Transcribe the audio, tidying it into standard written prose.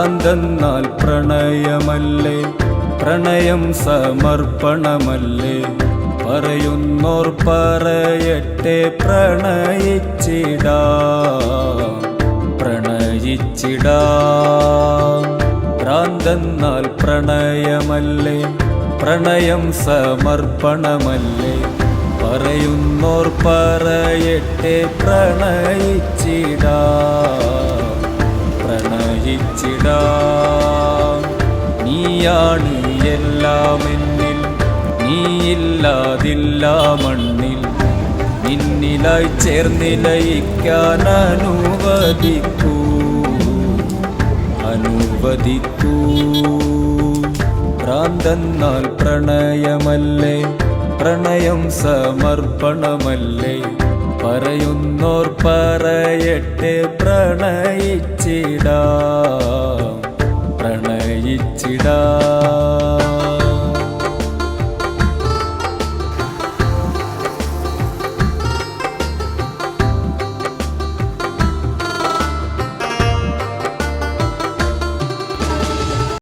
ഭ്രാന്തെന്നാൽ പ്രണയമല്ലേ, പ്രണയം സമർപ്പണമല്ലേ. പറയുന്നോർ പറയട്ടെ, പ്രണയിച്ചിടാം പ്രണയിച്ചിടാം. ഭ്രാന്തെന്നാൽ പ്രണയമല്ലേ, പ്രണയം സമർപ്പണമല്ലേ. പറയുന്നോർ പറയട്ടെ, പ്രണയിച്ചിടാം പ്രണയിച്ചിടാം. നീയാണ് എല്ലാം എന്നിൽ, നീയില്ലാതില്ല മണ്ണിൽ. നിന്നിലായി ചേർന്നിലയിക്കാൻ അനുവദിക്കൂ അനുവദിക്കൂ. ഭ്രാന്തെന്നാൽ പ്രണയമല്ലേ, പ്രണയം സമർപ്പണമല്ലേ. പറയുന്നോർ പറയട്ടെ, പ്രണയിച്ചിടാം പ്രണയിച്ചിടാം.